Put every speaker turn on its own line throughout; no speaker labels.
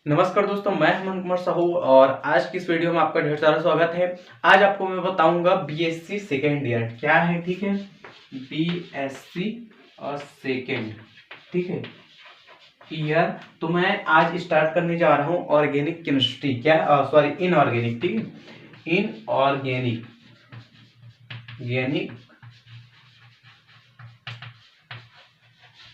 नमस्कार दोस्तों, मैं हेमंत कुमार साहू और आज की इस वीडियो में आपका ढेर सारा स्वागत है। आज आपको मैं बताऊंगा बीएससी सेकेंड ईयर क्या है। ठीक है, बीएससी और सेकेंड, ठीक है, ईयर। तो मैं आज स्टार्ट करने जा रहा हूँ ऑर्गेनिक केमिस्ट्री, क्या सॉरी इनऑर्गेनिक, ठीक है, इनऑर्गेनिक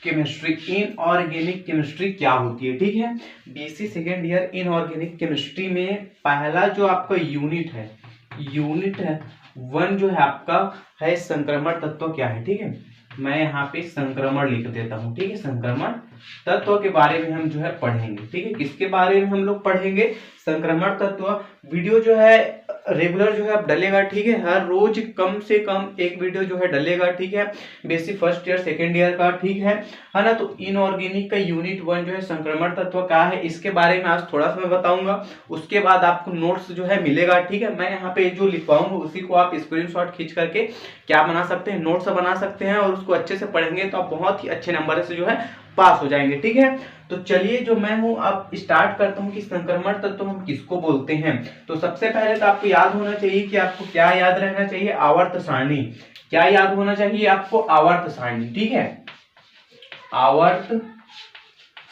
केमिस्ट्री। इनऑर्गेनिक केमिस्ट्री क्या होती है, ठीक है। BSc second year inorganic chemistry में पहला जो आपका यूनिट है वन जो है आपका है संक्रमण तत्व क्या है, ठीक है। मैं यहाँ पे संक्रमण लिख देता हूँ, ठीक है। संक्रमण तत्व के बारे में हम जो है पढ़ेंगे, ठीक है। किसके बारे में हम लोग पढ़ेंगे? संक्रमण तत्व। वीडियो जो है रेगुलर जो है अब डलेगा, ठीक है। हर रोज कम से कम एक वीडियो जो है डलेगा, ठीक है। Basic first year second year का, ठीक है ना। तो इनऑर्गेनिक का यूनिट वन जो है संक्रमण तत्व का है, इसके बारे में आज थोड़ा सा मैं बताऊंगा। उसके बाद आपको नोट्स जो है मिलेगा, ठीक है। मैं यहाँ पे जो लिखवाऊंगा उसी को आप स्क्रीनशॉट खींच करके क्या बना सकते हैं, नोट्स बना सकते हैं, और उसको अच्छे से पढ़ेंगे तो आप बहुत ही अच्छे नंबर से जो है पास हो जाएंगे, ठीक है। तो चलिए जो मैं हूं अब स्टार्ट करता हूं कि संक्रमण तत्व हम किसको बोलते हैं। तो सबसे पहले तो आपको याद होना चाहिए कि आपको क्या याद रहना चाहिए, आवर्त सारणी। क्या याद होना चाहिए आपको? आवर्त सारणी, ठीक है। आवर्त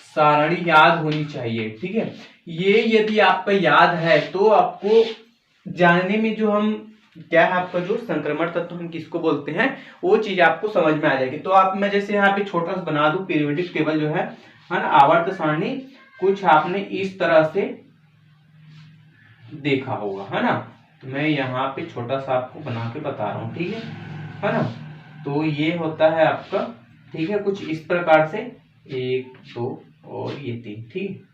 सारणी याद होनी चाहिए, ठीक है। ये यदि आपका याद है तो आपको जानने में जो हम क्या है आपका जो संक्रमण तत्व हम किसको बोलते हैं वो चीज आपको समझ में आ जाएगी। तो आप मैं जैसे यहाँ पे छोटा सा बना दूं पीरियोडिक टेबल जो है ना, आवर्त सारणी कुछ आपने इस तरह से देखा होगा, है ना। तो मैं यहाँ पे छोटा सा आपको बना के बता रहा हूँ, ठीक है ना। तो ये होता है आपका, ठीक है, कुछ इस प्रकार से 1 2 और ये 3, ठीक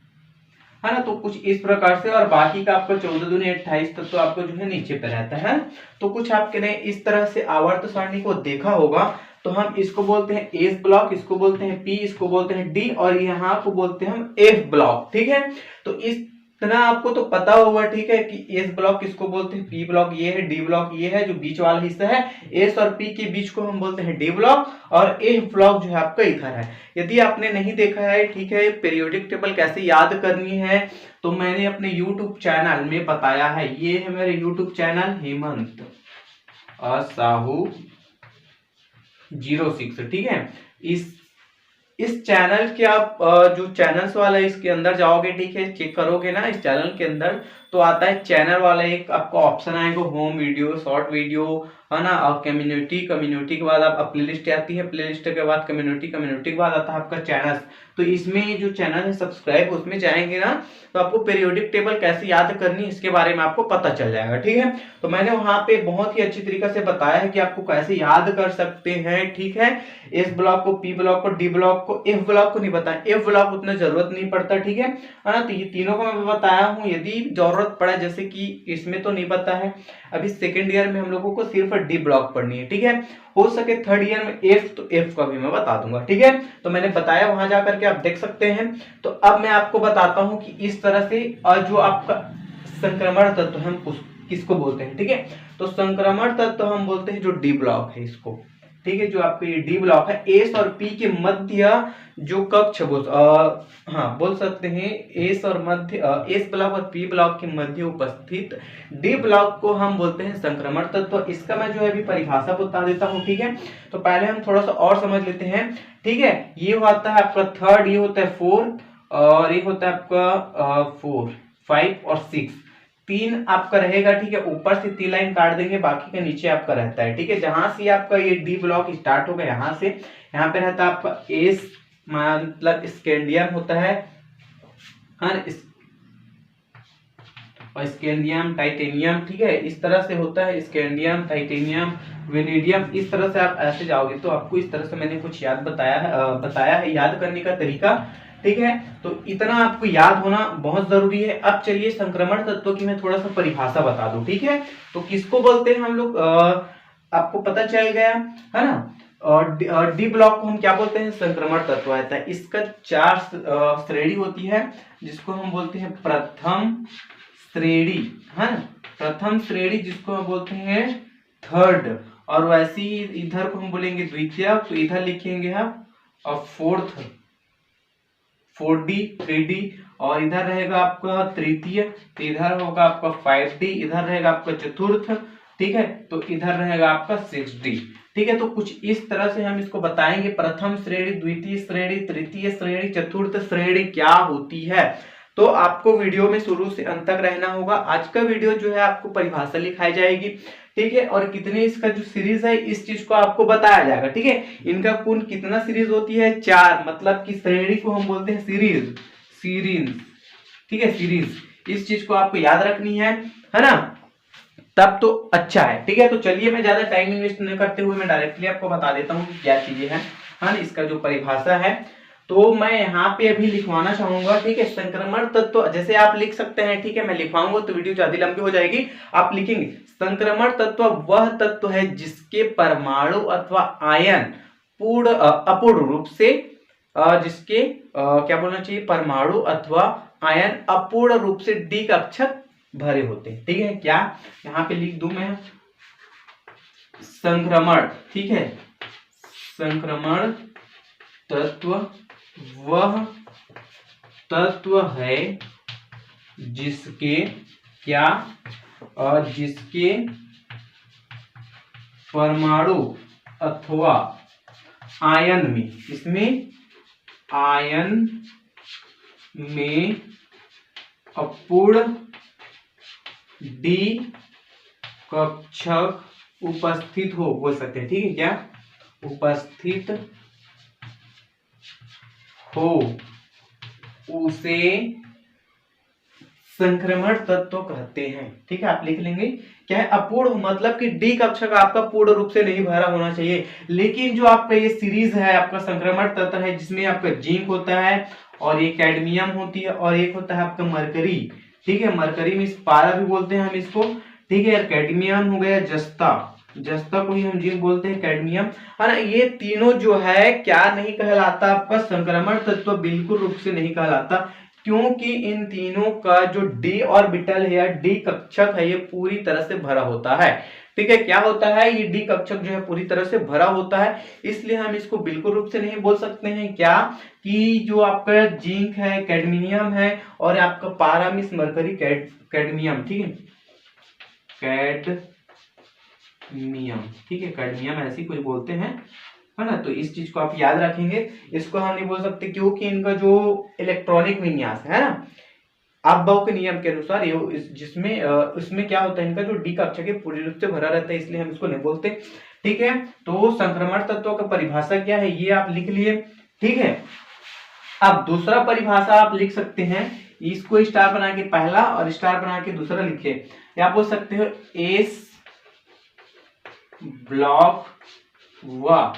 है ना। तो कुछ इस प्रकार से, और बाकी का आपका 14 दूनी 28 तक तो आपको जो है नीचे पे रहता है। तो कुछ आपके ने इस तरह से आवर्त सारणी को देखा होगा। तो हम इसको बोलते हैं एस ब्लॉक, इसको बोलते हैं पी, इसको बोलते हैं डी, और यहाँ को बोलते हैं हम एफ ब्लॉक, ठीक है। तो इतना आपको तो पता होगा, ठीक है, कि एस ब्लॉक किसको बोलते हैं, पी ब्लॉक ये है, डी ब्लॉक ये है, जो बीच वाला हिस्सा है एस और पी के बीच को हम बोलते हैं डी ब्लॉक, और एफ ब्लॉक जो है आपका इधर है। यदि आपने नहीं देखा है, ठीक है, पीरियोडिक टेबल कैसे याद करनी है, तो मैंने अपने YouTube चैनल में बताया है। ये है मेरे YouTube चैनल हेमंत साहू 06, ठीक है। इस चैनल के आप जो चैनल्स वाला है इसके अंदर जाओगे, ठीक है, चेक करोगे ना इस चैनल के अंदर, तो आता है चैनल वाला एक आपको ऑप्शन आएगा होम वीडियो, शॉर्ट वीडियो, है ना, और कम्युनिटी के बाद आप प्लेलिस्ट आती है, प्लेलिस्ट के बाद कम्युनिटी के बाद आता है आपका चैनल। तो इसमें जो चैनल है सब्सक्राइब, उसमें जाएंगे ना तो आपको पीरियोडिक टेबल कैसे याद करनी है इसके बारे में आपको पता चल जाएगा, ठीक है। तो मैंने वहां पे बहुत ही अच्छी तरीके से बताया है कि आपको कैसे याद कर सकते हैं, ठीक है। एस ब्लॉक को, पी ब्लॉक को, डी ब्लॉक को, एफ ब्लॉक को नहीं बताया, एफ ब्लॉक उतना जरूरत नहीं पड़ता, ठीक है ना। तो ये तीनों को मैं बताया हूँ, यदि जरूरत पड़ा, जैसे कि इसमें तो नहीं पता है, अभी सेकेंड ईयर में हम लोगों को सिर्फ डी ब्लॉक पढ़नी है, ठीक है। हो सके थर्ड ईयर में एफ, तो एफ का भी मैं बता दूंगा, ठीक है। तो मैंने बताया, वहां जाकर के आप देख सकते हैं। तो अब मैं आपको बताता हूं कि इस तरह से जो आपका संक्रमण तत्व हम किसको बोलते हैं, ठीक है। तो संक्रमण तत्व हम बोलते हैं जो डी ब्लॉक है इसको, ठीक है। जो आपका ये डी ब्लॉक है, एस और पी के मध्य जो कक्ष बोल सकते हैं, एस और मध्य, एस ब्लॉक और पी ब्लॉक के मध्य उपस्थित डी ब्लॉक को हम बोलते हैं संक्रमण तत्व। इसका मैं जो है अभी परिभाषा बता देता हूं, ठीक है। तो पहले हम थोड़ा सा और समझ लेते हैं, ठीक है। ये होता है आपका थर्ड, ये होता है फोर्थ, और ये होता है आपका 4 5 और 6, 3 आपका रहेगा, ठीक है। ऊपर से 3 लाइन काट देंगे, बाकी का नीचे आपका रहता है, ठीक है। जहां से आपका ये डी ब्लॉक स्टार्ट होगा, यहाँ से यहाँ पे रहता है आपका एस, मतलब स्कैंडियम होता है, और स्कैंडियम, टाइटेनियम, ठीक है, इस तरह से होता है स्कैंडियम, टाइटेनियम, वेनेडियम। इस तरह से आप ऐसे जाओगे तो आपको इस तरह से मैंने कुछ याद बताया है याद करने का तरीका, ठीक है। तो इतना आपको याद होना बहुत जरूरी है। अब चलिए संक्रमण तत्व की मैं थोड़ा सा परिभाषा बता दूं, ठीक है। तो किसको बोलते हैं हम लोग, आपको पता चल गया है ना। और डी ब्लॉक को हम क्या बोलते हैं, संक्रमण तत्व आता है। इसका 4 श्रेणी होती है, जिसको हम बोलते हैं प्रथम श्रेणी, है ना। प्रथम श्रेणी जिसको हम बोलते हैं थर्ड, और वैसे ही इधर को हम बोलेंगे द्वितीय, तो इधर लिखेंगे हम और 4D 3D, और इधर रहेगा आपका तृतीय, तो इधर होगा आपका 5D, इधर रहेगा आपका चतुर्थ, ठीक है, तो इधर रहेगा आपका 6D, ठीक है। तो कुछ इस तरह से हम इसको बताएंगे, प्रथम श्रेणी, द्वितीय श्रेणी, तृतीय श्रेणी, चतुर्थ श्रेणी क्या होती है। तो आपको वीडियो में शुरू से अंत तक रहना होगा। आज का वीडियो जो है आपको परिभाषा लिखाई जाएगी, ठीक है, और कितने इसका जो सीरीज है इस चीज को आपको बताया जाएगा, ठीक है। इनका कुल कितना सीरीज होती है, 4, मतलब कि श्रेणी को हम बोलते हैं सीरीज, सीरीज, ठीक है, सीरीज। इस चीज को आपको याद रखनी है ना, तब तो अच्छा है, ठीक है। तो चलिए मैं ज्यादा टाइम इन्वेस्ट नहीं करते हुए मैं डायरेक्टली आपको बता देता हूँ क्या चीजें हैं, हाँ, इसका जो परिभाषा है। तो मैं यहाँ पे अभी लिखवाना चाहूंगा, ठीक है, संक्रमण तत्व, जैसे आप लिख सकते हैं, ठीक है, मैं लिखवाऊंगा तो वीडियो ज्यादा लंबी हो जाएगी, आप लिखेंगे संक्रमण तत्व वह तत्व है जिसके परमाणु अथवा आयन पूर्ण अपूर्ण रूप से जिसके क्या बोलना चाहिए, परमाणु अथवा आयन अपूर्ण रूप से डी कक्षक भरे होते हैं, ठीक है। क्या यहाँ पे लिख दूं मैं, संक्रमण, ठीक है, संक्रमण तत्व वह तत्व है जिसके क्या, जिसके परमाणु अथवा आयन में, इसमें आयन में अपूर्ण डी कक्षक उपस्थित हो, बोल सकते हैं, ठीक है, क्या उपस्थित हो, उसे संक्रमण तत्व कहते हैं, ठीक है। आप लिख लेंगे क्या है, अपूर्ण, मतलब कि डी कक्षक आपका पूर्ण रूप से नहीं भरा होना चाहिए, लेकिन जो आपका ये सीरीज है आपका संक्रमण तत्व है जिसमें आपका जिंक होता है और ये कैडमियम होती है और एक होता है आपका मरकरी, ठीक है, मरकरी में पारा भी बोलते हैं हम इसको, ठीक है। कैडमियम हो गया, जस्ता, जस्ता को ही हम जिंक बोलते हैं, कैडमियम, है ना। ये तीनों जो है क्या नहीं कहलाता, आपका संक्रमण तत्व बिल्कुल रूप से नहीं कहलाता, क्योंकि इन तीनों का जो डी ऑर्बिटल है या डी कक्षक है ये पूरी तरह से भरा होता है, ठीक है। क्या होता है, ये डी कक्षक जो है पूरी तरह से भरा होता है, इसलिए हम इसको बिल्कुल रूप से नहीं बोल सकते हैं, क्या कि जो आपका जिंक है, कैडमियम है, और आपका पारामिस मरकरी कैडमियम, ठीक है, कैडमियम, ठीक है, कैडमियम ऐसे कुछ बोलते हैं, है ना। तो इस चीज को आप याद रखेंगे, इसको हम नहीं बोल सकते क्योंकि इनका जो इलेक्ट्रॉनिक विन्यास है ना, अबब के नियम के अनुसार ये जिसमें इसमें क्या होता है, इनका जो डी कक्षक है पूरी रूप से भरा रहता है, इसलिए हम इसको नहीं बोलते, ठीक है। तो संक्रमण तत्वों का परिभाषा क्या है ये आप लिख लिए, ठीक है। अब दूसरा परिभाषा आप लिख सकते हैं, इसको स्टार बना के पहला और स्टार बना के दूसरा लिखे, या बोल सकते हो एस ब्लॉक व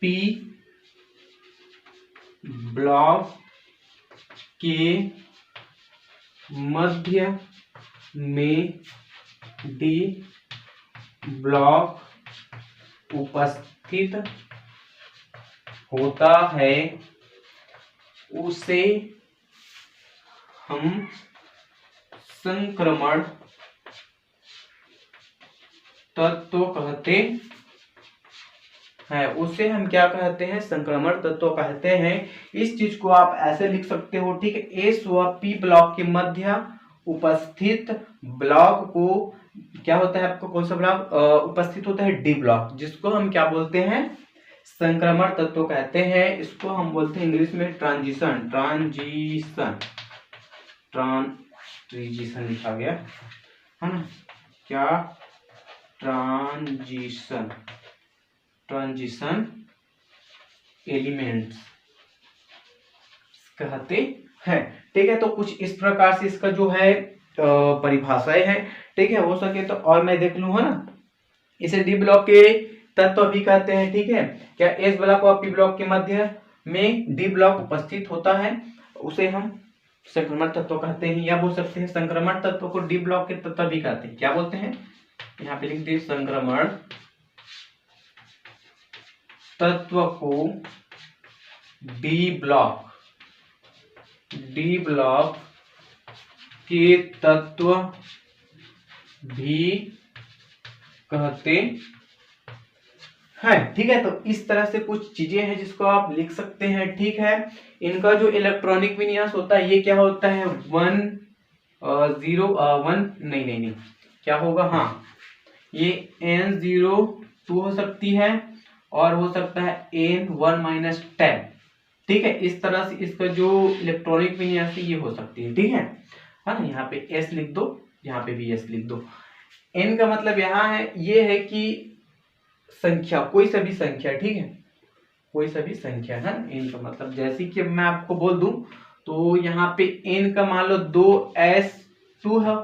पी ब्लॉक के मध्य में डी ब्लॉक उपस्थित होता है, उसे हम संक्रमण तत्व कहते हैं, उसे हम क्या कहते हैं, संक्रमण तत्व कहते हैं। इस चीज को आप ऐसे लिख सकते हो, ठीक है, एस व पी ब्लॉक के मध्य उपस्थित ब्लॉक को क्या होता है, आपको कौन सा ब्लॉक उपस्थित होता है, डी ब्लॉक, जिसको हम क्या बोलते हैं, संक्रमण तत्व कहते हैं। इसको हम बोलते हैं इंग्लिश में ट्रांजिशन, ट्रांजिशन लिखा गया है ना, क्या ट्रांजिशन एलिमेंट्स कहते हैं, ठीक है। तो कुछ इस प्रकार से इसका जो है परिभाषाएं हैं, ठीक है। हो सके तो और मैं देख लूं, है ना, इसे डी ब्लॉक के तत्व भी कहते हैं, ठीक है। क्या एस ब्लॉक और पी ब्लॉक के मध्य में डी ब्लॉक उपस्थित होता है, उसे हम संक्रमण तत्व कहते हैं, या बोल सकते हैं संक्रमण तत्व को डी ब्लॉक के तत्व भी कहते हैं, क्या बोलते हैं, यहाँ पे लिख दिए संक्रमण तत्व को डी ब्लॉक के तत्व भी कहते है, ठीक है। तो इस तरह से कुछ चीजें हैं जिसको आप लिख सकते हैं, ठीक है। इनका जो इलेक्ट्रॉनिक विन्यास होता है ये क्या होता है, 1 0 1 नहीं नहीं नहीं क्या होगा, हाँ ये N02 हो सकती है और हो सकता है N1 - 10, ठीक है। इस तरह से इसका जो इलेक्ट्रॉनिक विन्यास ये हो सकती है, ठीक है ना। यहाँ पे S लिख दो, यहाँ पे भी S लिख दो। N का मतलब यहाँ है ये है कि संख्या, कोई सा भी संख्या, ठीक है, कोई सा भी संख्या है। N का मतलब जैसे कि मैं आपको बोल दूं तो यहाँ पे N का मान लो 2S2 है,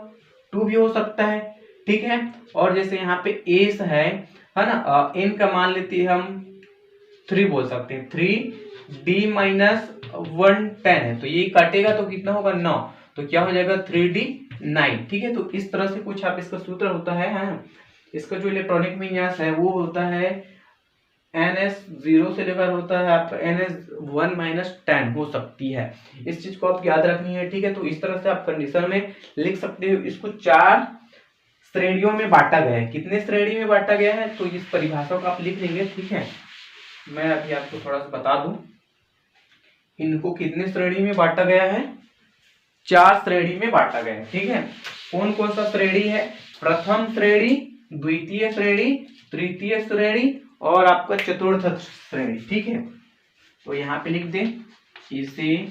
2 भी हो सकता है, ठीक है। और जैसे यहाँ पे एस है ना, N का मान लेते हैं हम 3 बोल सकते हैं, 3D-1 10 है, तो ये काटेगा तो कितना होगा 9, तो क्या हो जाएगा 3D 9, ठीक है। तो इस तरह से कुछ आप इसका सूत्र होता है ना। इसका जो इलेक्ट्रॉनिक विन्यास है वो होता है NS0 से लेकर होता है आपका NS1 - 10 हो सकती है। इस चीज को आप याद रखनी है, ठीक है। तो इस तरह से आप कंडीशन में लिख सकते हो। इसको 4 श्रेणियों में बांटा गया है। कितने श्रेणी में बांटा गया है तो इस परिभाषा को आप लिख लेंगे, ठीक है। मैं अभी आपको थोड़ा सा बता दूं, इनको कितने श्रेणी में बांटा गया है, 4 श्रेणी में बांटा गया है, ठीक है। कौन कौन सा श्रेणी है, प्रथम श्रेणी, द्वितीय श्रेणी, तृतीय श्रेणी और आपका चतुर्थ श्रेणी, ठीक है। तो यहाँ पे लिख दें इसे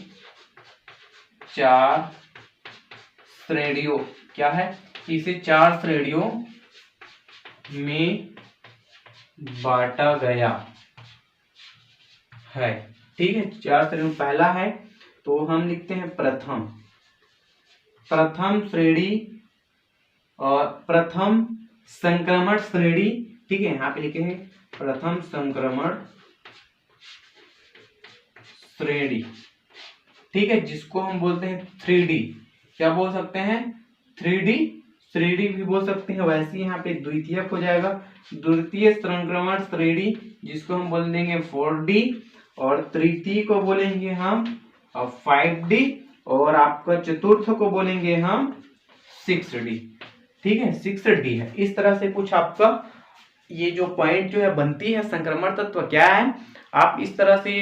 4 श्रेणियों, क्या है, इसे 4 श्रेणियों में बांटा गया है, ठीक है। 4 श्रेणियों, पहला है तो हम लिखते हैं प्रथम श्रेणी और प्रथम संक्रमण श्रेणी, ठीक है। यहाँ पे लिखेंगे प्रथम संक्रमण श्रेणी, ठीक है, जिसको हम बोलते हैं 3D, क्या बोल सकते हैं 3D श्रेणी भी बोल सकते हैं। वैसे यहाँ पे द्वितीयक हो जाएगा द्वितीय संक्रमण श्रेणी, जिसको हम बोल देंगे 4D, और तृतीय को बोलेंगे हम 5D, और आपका चतुर्थ को बोलेंगे हम 6D, ठीक है, 6D है। इस तरह से कुछ आपका ये जो पॉइंट जो है बनती है संक्रमण तत्व क्या है, आप इस तरह से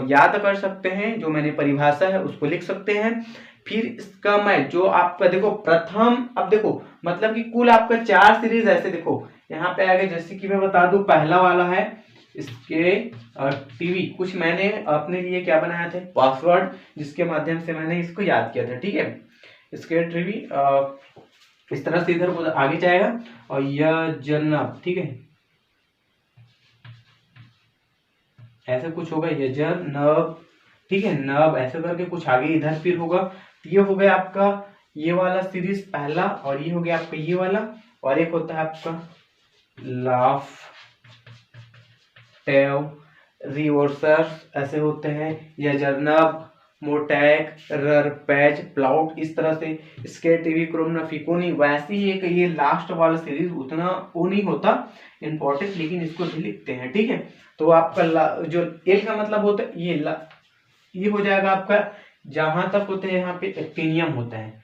याद कर सकते हैं। जो मैंने परिभाषा है उसको लिख सकते हैं। फिर इसका मैं जो आपका देखो प्रथम, अब देखो मतलब कि कुल आपका 4 सीरीज ऐसे देखो यहाँ पे आगे, जैसे कि मैं बता दूं पहला वाला है इसके टीवी, कुछ मैंने अपने लिए क्या बनाया था पासवर्ड, जिसके माध्यम से मैंने इसको याद किया था, ठीक है। इसके टीवी इस तरह से इधर आगे जाएगा और यह जन्नब, ठीक है, ऐसे कुछ होगा, ये जन्नब, ठीक है, नब ऐसे करके कुछ आगे इधर फिर होगा। ये हो गया आपका ये वाला सीरीज पहला, और ये हो गया आपका ये वाला, और एक होता है आपका लाफ टेव रिवर्सर, ऐसे होते हैं, या जर्नब, मोटैक, रर, पैच, प्लाउट, इस तरह से इसके टीवी क्रोमना फिकोनी। वैसे ही एक ये लास्ट वाला सीरीज उतना वो नहीं होता इंपॉर्टेंट, लेकिन इसको भी लिखते हैं, ठीक है। तो आपका जो एल का मतलब होता है ये हो जाएगा आपका, जहां तक होते हैं यहाँ पे एक्टिनियम होता है,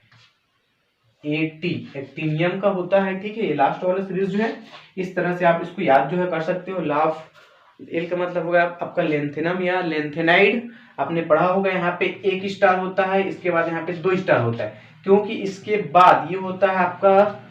80 एक्टिनियम का होता है, ठीक है। ये लास्ट वाला सीरीज जो है इस तरह से आप इसको याद जो है कर सकते हो। लाफ एल का मतलब होगा आपका लेंथेनम या लेंथेनाइड, आपने पढ़ा होगा। यहाँ पे 1 स्टार होता है, इसके बाद यहाँ पे 2 स्टार होता है, क्योंकि इसके बाद ये होता है आपका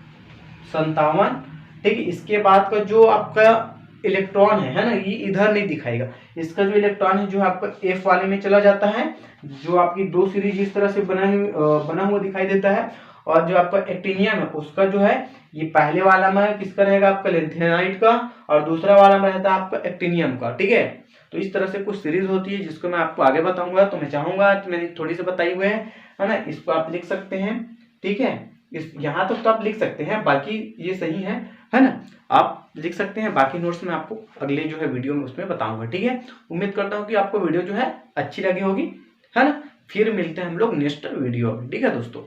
57, ठीक है। इसके बाद का जो आपका इलेक्ट्रॉन है ना, ये इधर नहीं दिखाएगा। इसका जो इलेक्ट्रॉन है जो आपका एफ वाले में चला जाता है, जो आपकी 2 सीरीज इस तरह से बना हुआ दिखाई देता है। और जो आपका एक्टिनियम है उसका जो है ये पहले वाला में किसका रहेगा आपका लेंथेनाइट का, और दूसरा वाला में रहता है आपका एक्टिनियम का, ठीक है। तो इस तरह से कुछ सीरीज होती है जिसको मैं आपको आगे बताऊंगा। तो मैं चाहूंगा कि मैंने थोड़ी सी बताई हुई है ना, इसको आप लिख सकते हैं, ठीक है। इस यहाँ तक तो आप लिख सकते हैं, बाकी ये सही है ना, आप लिख सकते हैं। बाकी नोट्स में आपको अगले जो है वीडियो में उसमें बताऊंगा, ठीक है। उम्मीद करता हूँ कि आपको वीडियो जो है अच्छी लगी होगी, है ना। फिर मिलते हैं हम लोग नेक्स्ट वीडियो में, ठीक है दोस्तों।